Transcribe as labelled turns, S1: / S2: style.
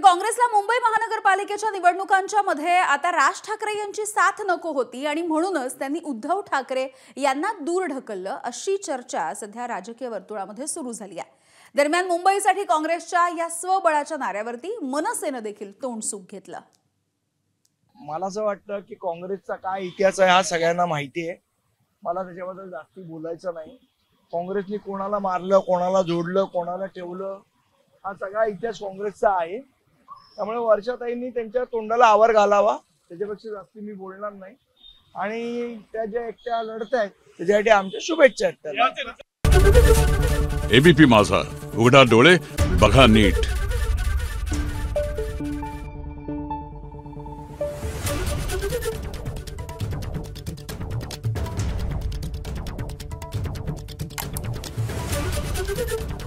S1: तर काँग्रेसला मुंबई महानगरपालिकेच्या निवडणुकांच्या मध्ये आता राज ठाकरे यांची साथ नको होती आणि म्हणूनच त्यांनी उद्धव ठाकरे यांना दूर ढकललं अशी चर्चा सध्या राजकीय वर्तुळामध्ये सुरू झाली आहे। दरम्यान मुंबईसाठी काँग्रेसच्या या स्वबळाच्या नाऱ्यावरती मनसेने देखील तोंडसुख घेतलं।
S2: मला असं वाटतं की काँग्रेसचा काय इतिहास आहे हा सगळ्यांना माहिती आहे। मला त्याच्याबद्दल जास्त बोलायचं नाही। काँग्रेसने कोणाला मारलं, कोणाला जोडलं, कोणाला ठेवलं हा सगळा इतिहास काँग्रेसचा आहे। त्यामुळे वर्षाताईंनी त्यांच्या तोंडाला आवर घालावा, त्याच्यापेक्षा जास्त मी बोलणार नाही। आणि त्या ज्या एकट्या लढत आहेत त्याच्यासाठी आमच्या शुभेच्छा आहेत त्यांना।
S3: एबीपी माझा, उघडा डोळे बघा नीट।
S4: Thank you.